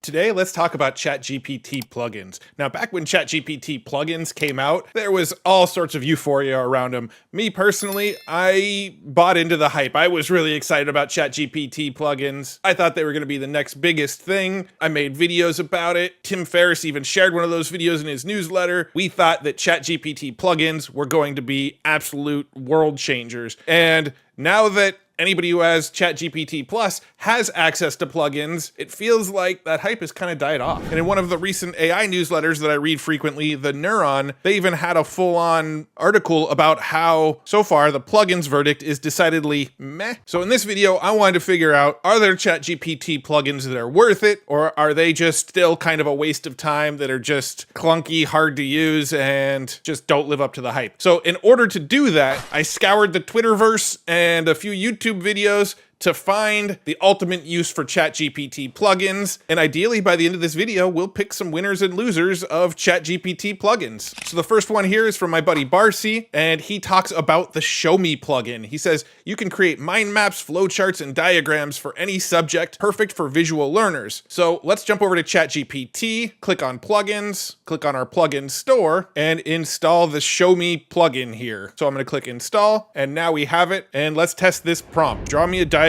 Today, let's talk about ChatGPT plugins. Now, back when ChatGPT plugins came out, there was all sorts of euphoria around them. Me personally, I bought into the hype. I was really excited about ChatGPT plugins. I thought they were going to be the next biggest thing. I made videos about it. Tim Ferriss even shared one of those videos in his newsletter. We thought that ChatGPT plugins were going to be absolute world changers. And now that anybody who has ChatGPT Plus has access to plugins, it feels like that hype has kind of died off. And in one of the recent AI newsletters that I read frequently, The Neuron, they even had a full-on article about how, so far, the plugins verdict is decidedly meh. So in this video, I wanted to figure out, are there ChatGPT plugins that are worth it, or are they just still kind of a waste of time that are just clunky, hard to use, and just don't live up to the hype? So in order to do that, I scoured the Twitterverse and a few YouTube videos to find the ultimate use for ChatGPT plugins, and ideally by the end of this video, we'll pick some winners and losers of ChatGPT plugins. So the first one here is from my buddy Barcy, and he talks about the Show Me plugin. He says, you can create mind maps, flowcharts, and diagrams for any subject, perfect for visual learners. So let's jump over to ChatGPT, click on plugins, click on our plugin store, and install the Show Me plugin here. So I'm gonna click install, and now we have it, and let's test this prompt. Draw me a diagram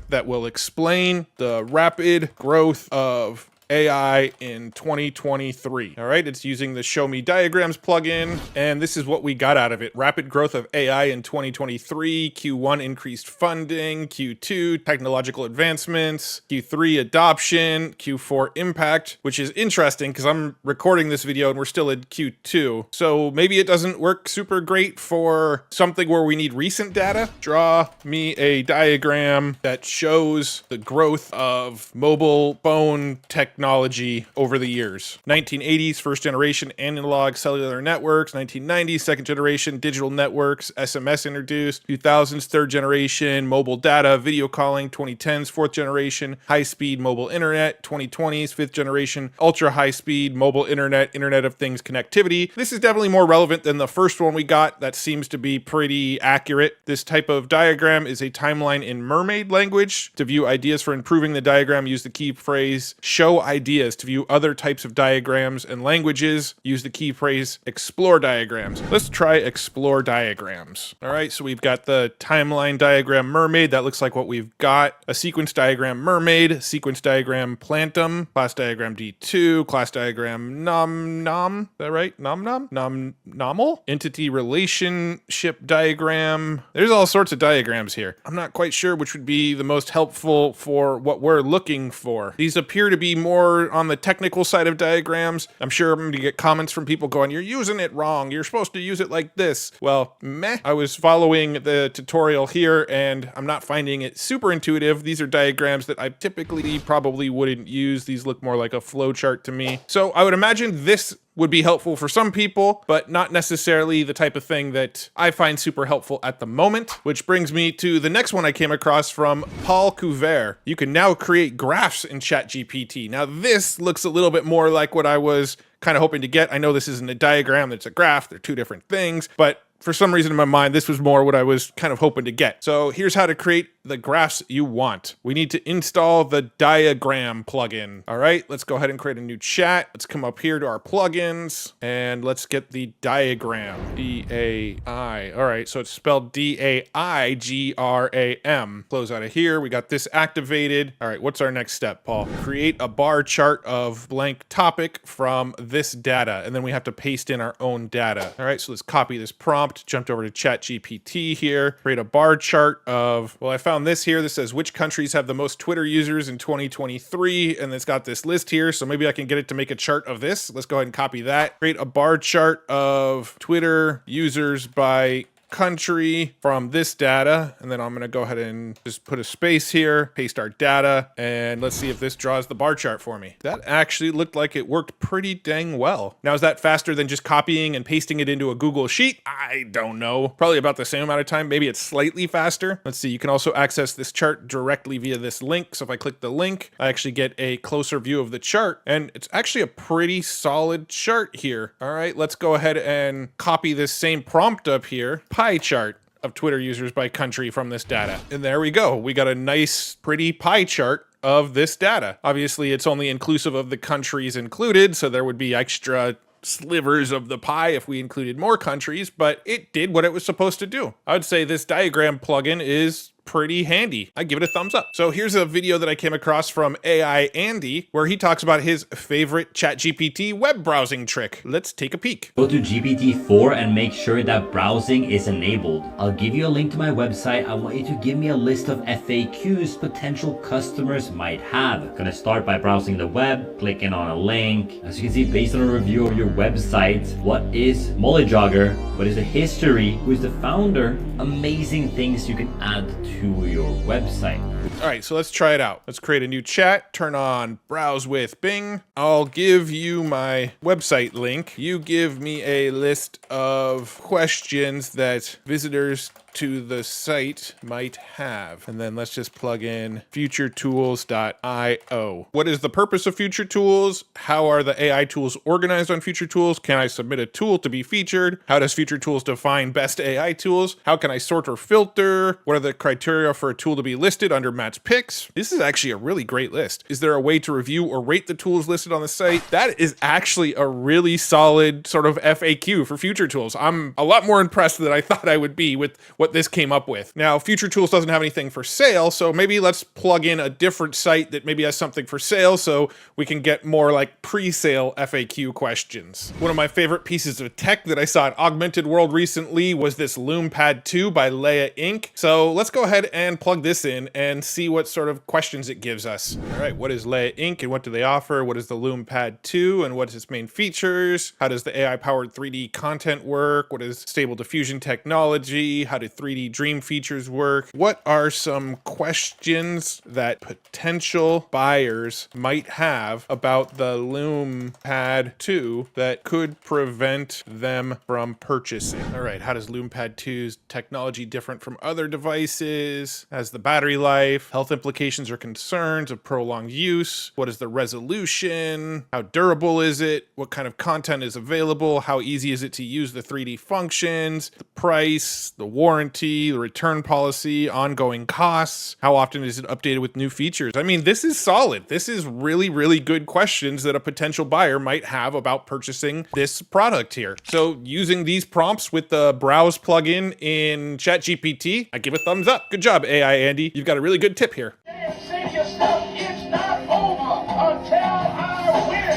that will explain the rapid growth of AI in 2023. All right, it's using the Show Me Diagrams plugin, and this is what we got out of it. Rapid growth of AI in 2023, Q1 increased funding, Q2 technological advancements, Q3 adoption, Q4 impact, which is interesting because I'm recording this video and we're still in Q2. So maybe it doesn't work super great for something where we need recent data. Draw me a diagram that shows the growth of mobile phone technology over the years. 1980s, first generation analog cellular networks. 1990s, second generation digital networks, SMS introduced. 2000s, third generation mobile data, video calling. 2010s, fourth generation high-speed mobile internet. 2020s, fifth generation ultra high-speed mobile internet, Internet of Things connectivity. This is definitely more relevant than the first one we got. That seems to be pretty accurate. This type of diagram is a timeline in Mermaid language. To view ideas for improving the diagram, use the key phrase show ideas. To view other types of diagrams and languages, use the key phrase explore diagrams. Let's try explore diagrams. All right, so we've got the timeline diagram Mermaid. That looks like what we've got. A sequence diagram Mermaid, sequence diagram Plantum, class diagram D2, class diagram Nom. Is that right? Nomal? Entity relationship diagram. There's all sorts of diagrams here. I'm not quite sure which would be the most helpful for what we're looking for. These appear to be more on the technical side of diagrams. I'm sure I'm going to get comments from people going, you're using it wrong. You're supposed to use it like this. Well, meh. I was following the tutorial here and I'm not finding it super intuitive. These are diagrams that I typically probably wouldn't use. These look more like a flow chart to me. So I would imagine this would be helpful for some people, but not necessarily the type of thing that I find super helpful at the moment, which brings me to the next one I came across from Paul Couvert. You can now create graphs in ChatGPT. Now this looks a little bit more like what I was kind of hoping to get. I know this isn't a diagram, it's a graph, they're two different things, but for some reason in my mind, this was more what I was kind of hoping to get. So here's how to create the graphs you want. We need to install the diagram plugin. All right, let's go ahead and create a new chat. Let's come up here to our plugins and let's get the diagram, D-A-I. All right, so it's spelled D-A-I-G-R-A-M. Close out of here. We got this activated. All right, what's our next step, Paul? Create a bar chart of blank topic from this data, and then we have to paste in our own data. All right, so let's copy this prompt, jumped over to ChatGPT here, create a bar chart of, well, I found this here. This says which countries have the most Twitter users in 2023, and it's got this list here, so maybe I can get it to make a chart of this. Let's go ahead and copy that. Create a bar chart of Twitter users by country from this data, and then I'm going to go ahead and just put a space here, paste our data, and let's see if this draws the bar chart for me. That actually looked like it worked pretty dang well. Now, is that faster than just copying and pasting it into a Google Sheet? I don't know. Probably about the same amount of time. Maybe it's slightly faster. Let's see. You can also access this chart directly via this link. So if I click the link, I actually get a closer view of the chart, and it's actually a pretty solid chart here. All right, let's go ahead and copy this same prompt up here. Pie chart of Twitter users by country from this data. And there we go. We got a nice, pretty pie chart of this data. Obviously, it's only inclusive of the countries included, so there would be extra slivers of the pie if we included more countries, but it did what it was supposed to do. I would say this diagram plugin is pretty handy. I give it a thumbs up. So here's a video that I came across from AI Andy, where he talks about his favorite ChatGPT web browsing trick. Let's take a peek. Go to GPT-4 and make sure that browsing is enabled. I'll give you a link to my website. I want you to give me a list of FAQs potential customers might have. Gonna start by browsing the web, clicking on a link. As you can see, based on a review of your website, what is Mollyjogger? What is the history? Who is the founder? Amazing things you can add to your website. All right, so let's try it out. Let's create a new chat, turn on browse with Bing. I'll give you my website link. You give me a list of questions that visitors to the site might have. And then let's just plug in futuretools.io. What is the purpose of Future Tools? How are the AI tools organized on Future Tools? Can I submit a tool to be featured? How does Future Tools define best AI tools? How can I sort or filter? What are the criteria for a tool to be listed under Matt's picks? This is actually a really great list. Is there a way to review or rate the tools listed on the site? That is actually a really solid sort of FAQ for Future Tools. I'm a lot more impressed than I thought I would be with what this came up with. Now, Future Tools doesn't have anything for sale, so maybe let's plug in a different site that maybe has something for sale so we can get more like pre-sale FAQ questions. One of my favorite pieces of tech that I saw at Augmented World recently was this LoomPad 2 by Leia Inc. So let's go ahead and plug this in and see what sort of questions it gives us. All right, what is Leia Inc. and what do they offer? What is the LoomPad 2 and what is its main features? How does the AI-powered 3D content work? What is Stable Diffusion technology? How do 3D Dream features work? What are some questions that potential buyers might have about the LoomPad 2 that could prevent them from purchasing? All right, how does LoomPad 2's technology different from other devices? Has the battery life, health implications or concerns of prolonged use? What is the resolution? How durable is it? What kind of content is available? How easy is it to use the 3D functions? The price, the warranty, the return policy, ongoing costs? How often is it updated with new features? I mean, this is solid. This is really, really good questions that a potential buyer might have about purchasing this product here. So using these prompts with the browse plugin in ChatGPT, I give a thumbs up. Good job, AI Andy. You've got a really good tip here. Sing your stuff, it's not over until I win.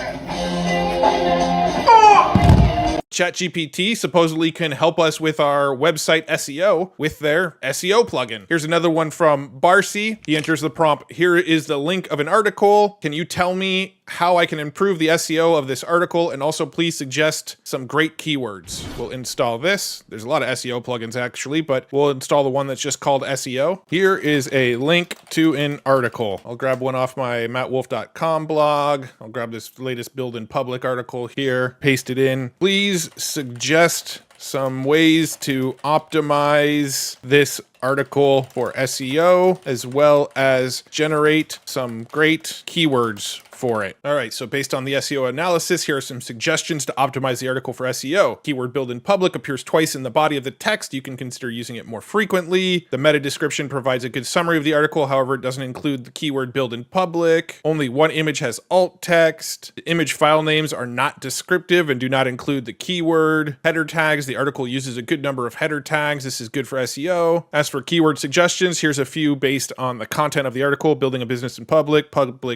ChatGPT supposedly can help us with our website SEO with their SEO plugin. Here's another one from Barcy. He enters the prompt, here is the link of an article. Can you tell me how I can improve the SEO of this article, and also please suggest some great keywords. We'll install this. There's a lot of SEO plugins actually, but we'll install the one that's just called SEO. Here is a link to an article. I'll grab one off my mattwolf.com blog. I'll grab this latest Build in Public article here, paste it in. Please suggest some ways to optimize this article for SEO, as well as generate some great keywords for it. All right, so based on the SEO analysis, here are some suggestions to optimize the article for SEO. Keyword Build in Public appears twice in the body of the text. You can consider using it more frequently. The meta description provides a good summary of the article. However, it doesn't include the keyword Build in Public. Only one image has alt text. The image file names are not descriptive and do not include the keyword. Header tags. The article uses a good number of header tags. This is good for SEO. As for keyword suggestions, here's a few based on the content of the article: building a business in public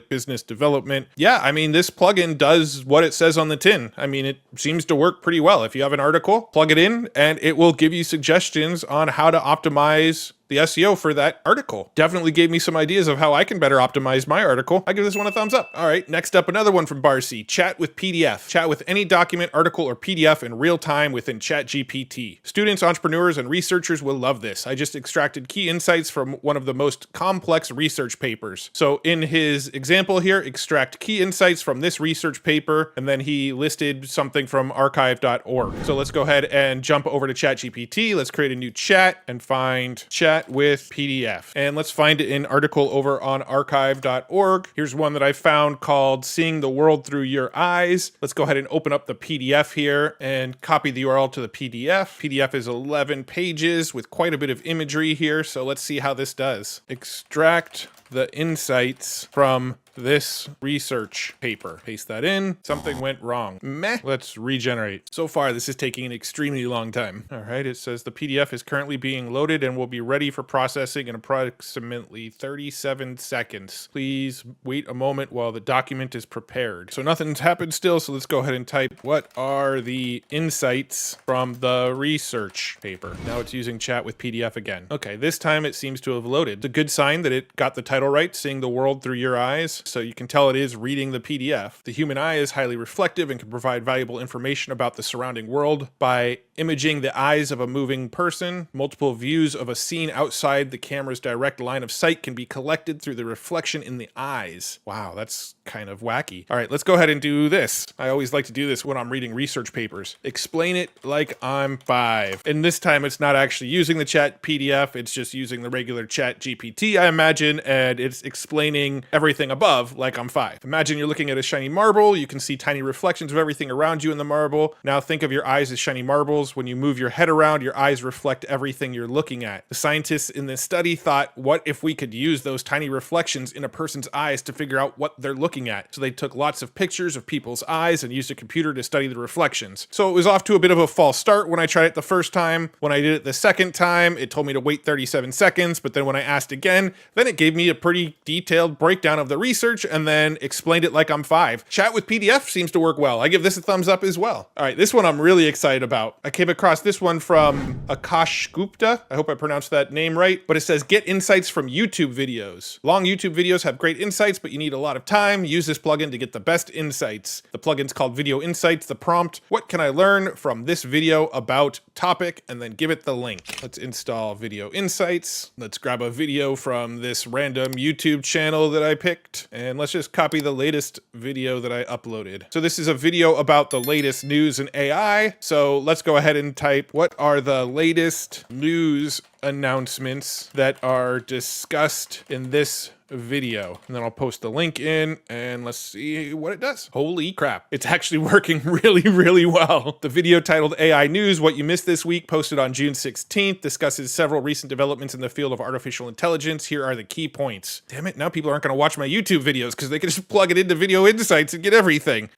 business development. Yeah, I mean, this plugin does what it says on the tin. I mean, it seems to work pretty well. If you have an article, plug it in and it will give you suggestions on how to optimize the SEO for that article. Definitely gave me some ideas of how I can better optimize my article. I give this one a thumbs up. All right, next up, another one from Barcy. Chat with PDF. Chat with any document, article, or PDF in real time within ChatGPT. Students, entrepreneurs, and researchers will love this. I just extracted key insights from one of the most complex research papers. So in his example here, extract key insights from this research paper, and then he listed something from archive.org. So let's go ahead and jump over to ChatGPT. Let's create a new chat and find chat chat with PDF. And let's find an article over on archive.org. Here's one that I found called Seeing the World Through Your Eyes. Let's go ahead and open up the PDF here and copy the URL to the PDF. PDF is 11 pages with quite a bit of imagery here, so let's see how this does. Extract the insights from this research paper. Paste that in. Something went wrong. Meh. Let's regenerate. So far, this is taking an extremely long time. All right, it says the PDF is currently being loaded and will be ready for processing in approximately 37 seconds. Please wait a moment while the document is prepared. So nothing's happened still, so let's go ahead and type, what are the insights from the research paper? Now it's using chat with PDF again. Okay, this time it seems to have loaded. It's a good sign that it got the title right, Seeing the World Through Your Eyes. So you can tell it is reading the PDF. The human eye is highly reflective and can provide valuable information about the surrounding world. By imaging the eyes of a moving person, multiple views of a scene outside the camera's direct line of sight can be collected through the reflection in the eyes. Wow, that's kind of wacky. All right, let's go ahead and do this. I always like to do this when I'm reading research papers. Explain it like I'm 5. And this time it's not actually using the chat PDF, it's just using the regular chat GPT, I imagine, and it's explaining everything above like I'm 5. Imagine you're looking at a shiny marble. You can see tiny reflections of everything around you in the marble. Now think of your eyes as shiny marbles. When you move your head around, your eyes reflect everything you're looking at. The scientists in this study thought, what if we could use those tiny reflections in a person's eyes to figure out what they're looking at? So they took lots of pictures of people's eyes and used a computer to study the reflections. So it was off to a bit of a false start when I tried it the first time. When I did it the second time, it told me to wait 37 seconds. But then when I asked again, then it gave me a pretty detailed breakdown of the research and then explained it like I'm 5. Chat with PDF seems to work well. I give this a thumbs up as well. All right, this one I'm really excited about. I came across this one from Akash Gupta. I hope I pronounced that name right, but it says get insights from YouTube videos. Long YouTube videos have great insights, but you need a lot of time. Use this plugin to get the best insights. The plugin's called Video Insights. The prompt, what can I learn from this video about topic? And then give it the link. Let's install Video Insights. Let's grab a video from this random YouTube channel that I picked. And let's just copy the latest video that I uploaded. So this is a video about the latest news in AI. So let's go ahead and type, what are the latest news announcements that are discussed in this video? And then I'll post the link in and let's see what it does. Holy crap. It's actually working really, really well. The video titled AI News, What You Missed This Week, posted on June 16th, discusses several recent developments in the field of artificial intelligence. Here are the key points. Damn it, now people aren't going to watch my YouTube videos because they can just plug it into Video Insights and get everything.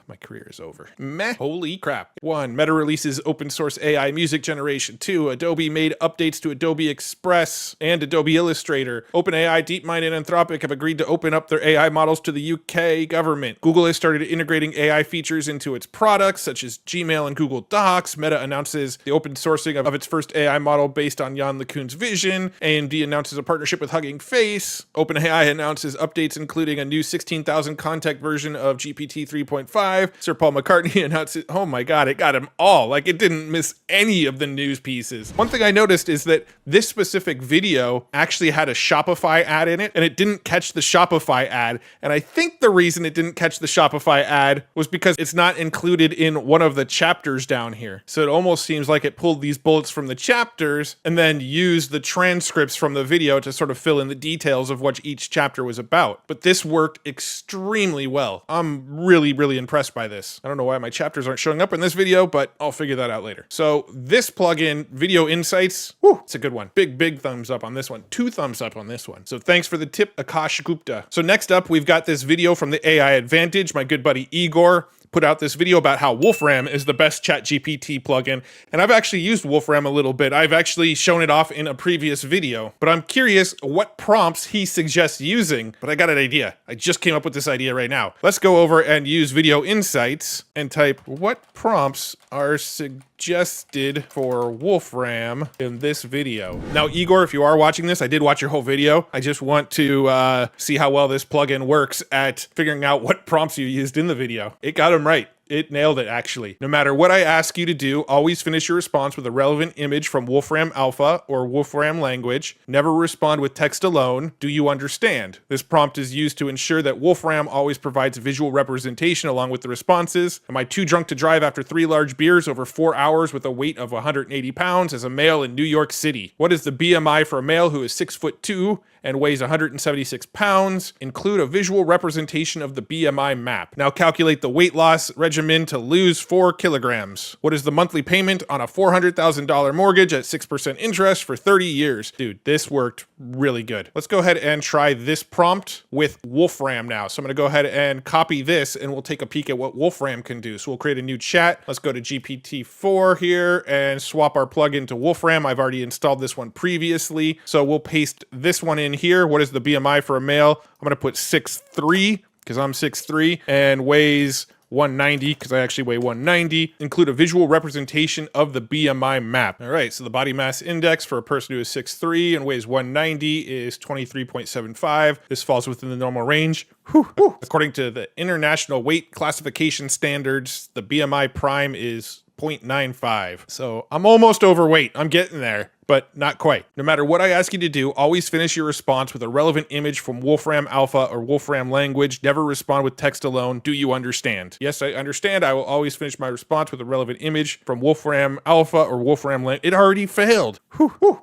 My career is over. Meh. Holy crap. 1. Meta releases open source AI music generation. 2. Adobe made updates to Adobe Express and Adobe Illustrator. OpenAI, DeepMind, and Anthropic have agreed to open up their AI models to the UK government. Google has started integrating AI features into its products, such as Gmail and Google Docs. Meta announces the open sourcing of its first AI model based on Jan LeCun's vision. AMD announces a partnership with Hugging Face. OpenAI announces updates including a new 16,000 context version of GPT 3.5. Sir Paul McCartney announced it. Oh my God, it got them all. Like, it didn't miss any of the news pieces. One thing I noticed is that this specific video actually had a Shopify ad in it, and it didn't catch the Shopify ad. And I think the reason it didn't catch the Shopify ad was because it's not included in one of the chapters down here. So it almost seems like it pulled these bullets from the chapters and then used the transcripts from the video to sort of fill in the details of what each chapter was about. But this worked extremely well. I'm really, really impressed by this. I don't know why my chapters aren't showing up in this video, but I'll figure that out later. So this plugin, Video Insights, whoo, it's a good one. Big thumbs up on this one. 2 thumbs up on this one. So thanks for the tip, Akash Gupta. So next up, we've got this video from the AI Advantage. My good buddy Igor put out this video about how Wolfram is the best ChatGPT plugin. And I've actually used Wolfram a little bit. I've actually shown it off in a previous video, but I'm curious what prompts he suggests using. But I got an idea. I just came up with this idea right now. Let's go over and use Video Insights and type, what prompts are suggested for Wolfram in this video? Now, Igor, if you are watching this, I did watch your whole video. I just want to see how well this plugin works at figuring out what prompts you used in the video. It got him right. It nailed it, actually. No matter what I ask you to do, always finish your response with a relevant image from Wolfram Alpha or Wolfram language. Never respond with text alone. Do you understand? This prompt is used to ensure that Wolfram always provides visual representation along with the responses. Am I too drunk to drive after 3 large beers over 4 hours with a weight of 180 pounds as a male in New York City? What is the BMI for a male who is 6'2" and weighs 176 pounds? Include a visual representation of the BMI map. Now calculate the weight loss regimen to lose 4 kilograms. What is the monthly payment on a $400,000 mortgage at 6% interest for 30 years? Dude, this worked really good. Let's go ahead and try this prompt with Wolfram now. So I'm going to go ahead and copy this and we'll take a peek at what Wolfram can do. So we'll create a new chat. Let's go to GPT-4 here and swap our plugin to Wolfram. I've already installed this one previously. So we'll paste this one in here. What is the BMI for a male? I'm going to put 6'3" because I'm 6'3" and weighs 190 because I actually weigh 190. Include a visual representation of the BMI map. All right, so the body mass index for a person who is 6'3" and weighs 190 is 23.75. This falls within the normal range. Whew. According to the International Weight Classification Standards, the BMI prime is 0.95. So I'm almost overweight. I'm getting there, but not quite. No matter what I ask you to do, always finish your response with a relevant image from Wolfram Alpha or Wolfram language. Never respond with text alone. Do you understand? Yes, I understand. I will always finish my response with a relevant image from Wolfram Alpha or Wolfram language. It already failed.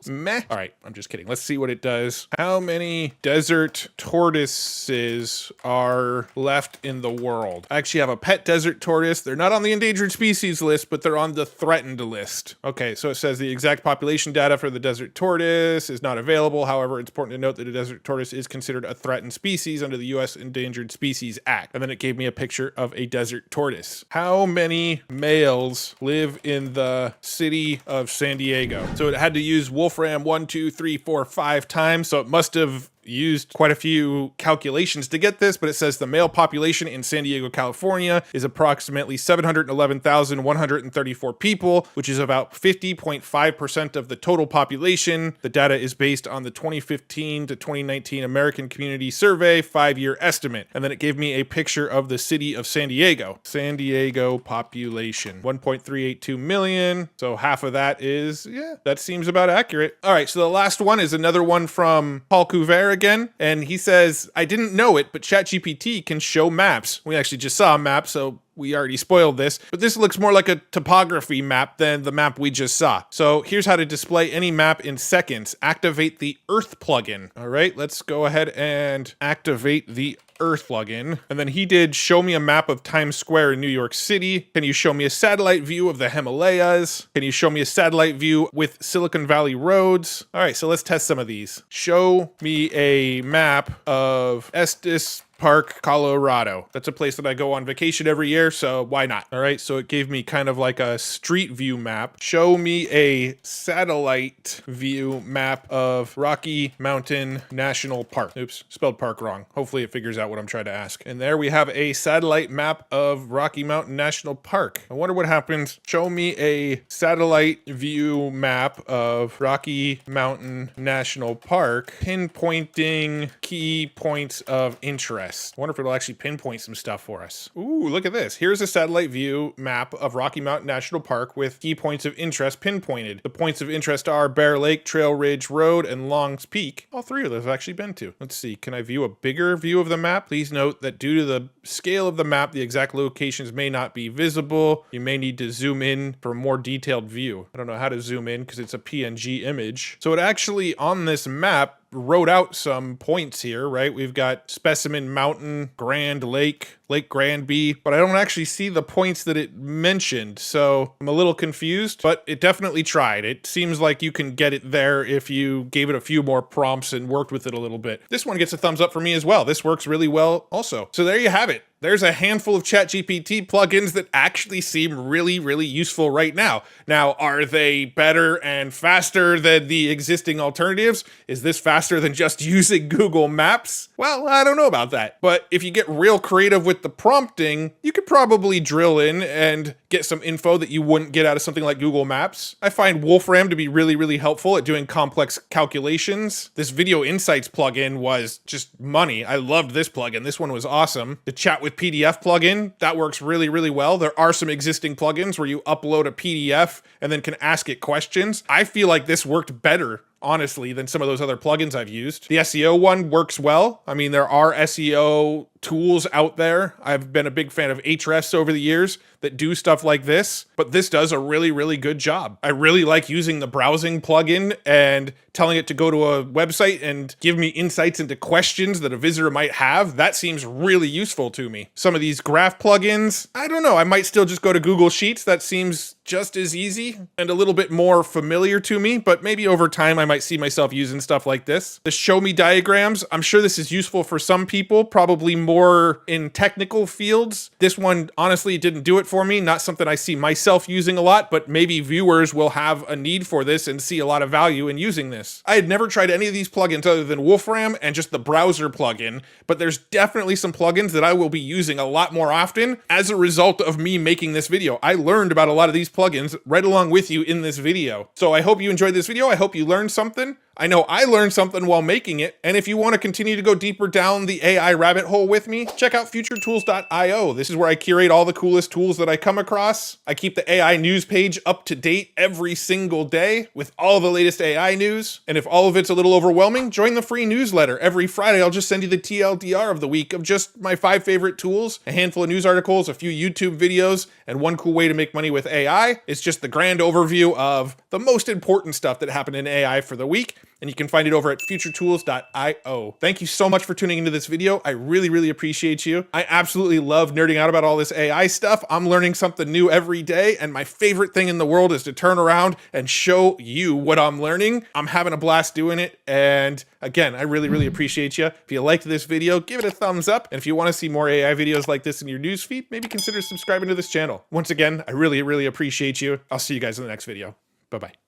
Meh. All right, I'm just kidding. Let's see what it does. How many desert tortoises are left in the world? I actually have a pet desert tortoise. They're not on the endangered species list, but they're on the threatened list. Okay, so it says the exact population data for the desert tortoise is not available. However, it's important to note that a desert tortoise is considered a threatened species under the U.S. Endangered Species Act. And then it gave me a picture of a desert tortoise. How many males live in the city of San Diego? So it had to use Wolfram 1, 2, 3, 4, 5 times. So it must have used quite a few calculations to get this, but it says the male population in San Diego, California is approximately 711,134 people, which is about 50.5% of the total population. The data is based on the 2015 to 2019 American Community Survey 5-year estimate. And then it gave me a picture of the city of San Diego. San Diego population, 1.382 million. So half of that is, yeah, that seems about accurate. All right, so the last one is another one from Paul Couvert again, and he says, I didn't know it, but ChatGPT can show maps. We actually just saw a map, so we already spoiled this, but this looks more like a topography map than the map we just saw. So here's how to display any map in seconds. Activate the Earth plugin. All right, let's go ahead and activate the Earth plugin. And then he did show me a map of Times Square in New York City. Can you show me a satellite view of the Himalayas? Can you show me a satellite view with Silicon Valley roads? All right, so let's test some of these. Show me a map of Estes Park, Colorado. That's a place that I go on vacation every year, so why not? All right, so it gave me kind of like a street view map. Show me a satellite view map of Rocky Mountain National Park. Oops, spelled park wrong. Hopefully it figures out what I'm trying to ask. And there we have a satellite map of Rocky Mountain National Park. I wonder what happens. Show me a satellite view map of Rocky Mountain National Park, pinpointing key points of interest. I wonder if it'll actually pinpoint some stuff for us. Ooh, look at this. Here's a satellite view map of Rocky Mountain National Park with key points of interest pinpointed. The points of interest are Bear Lake, Trail Ridge Road, and Long's Peak. All 3 of those I've actually been to. Let's see. Can I view a bigger view of the map? Please note that due to the scale of the map, the exact locations may not be visible. You may need to zoom in for a more detailed view. I don't know how to zoom in because it's a PNG image. So it actually, on this map, wrote out some points here, right? We've got Specimen Mountain, Grand Lake, Lake Granby, but I don't actually see the points that it mentioned. So I'm a little confused, but it definitely tried. It seems like you can get it there if you gave it a few more prompts and worked with it a little bit. This one gets a thumbs up for me as well. This works really well also. So there you have it. There's a handful of ChatGPT plugins that actually seem really, really useful right now. Now, are they better and faster than the existing alternatives? Is this faster than just using Google Maps? Well, I don't know about that. But if you get real creative with the prompting, you could probably drill in and get some info that you wouldn't get out of something like Google Maps. I find Wolfram to be really, really helpful at doing complex calculations. This Video Insights plugin was just money. I loved this plugin. This one was awesome. The Chat with PDF plugin, that works really, really well. There are some existing plugins where you upload a PDF and then can ask it questions. I feel like this worked better, honestly, than some of those other plugins I've used. The SEO one works well. I mean, there are SEO tools out there. I've been a big fan of Ahrefs over the years that do stuff like this, but this does a really, really good job. I really like using the browsing plugin and telling it to go to a website and give me insights into questions that a visitor might have. That seems really useful to me. Some of these graph plugins, I don't know, I might still just go to Google Sheets. That seems just as easy and a little bit more familiar to me, but maybe over time I might see myself using stuff like this. The Show Me diagrams, I'm sure this is useful for some people, probably more in technical fields. This one honestly didn't do it for me, not something I see myself using a lot, but maybe viewers will have a need for this and see a lot of value in using this. I had never tried any of these plugins other than Wolfram and just the browser plugin, but there's definitely some plugins that I will be using a lot more often as a result of me making this video. I learned about a lot of these plugins right along with you in this video. So I hope you enjoyed this video. I hope you learned something. I know I learned something while making it, and if you want to continue to go deeper down the AI rabbit hole with me, check out futuretools.io. This is where I curate all the coolest tools that I come across. I keep the AI news page up to date every single day with all the latest AI news, and if all of it's a little overwhelming, join the free newsletter. Every Friday, I'll just send you the TLDR of the week of just my 5 favorite tools, a handful of news articles, a few YouTube videos, and one cool way to make money with AI. It's just the grand overview of the most important stuff that happened in AI for the week. And you can find it over at futuretools.io. Thank you so much for tuning into this video. I really, really appreciate you. I absolutely love nerding out about all this AI stuff. I'm learning something new every day, and my favorite thing in the world is to turn around and show you what I'm learning. I'm having a blast doing it, and again, I really, really appreciate you. If you liked this video, give it a thumbs up, and if you want to see more AI videos like this in your newsfeed, maybe consider subscribing to this channel. Once again, I really, really appreciate you. I'll see you guys in the next video. Bye-bye.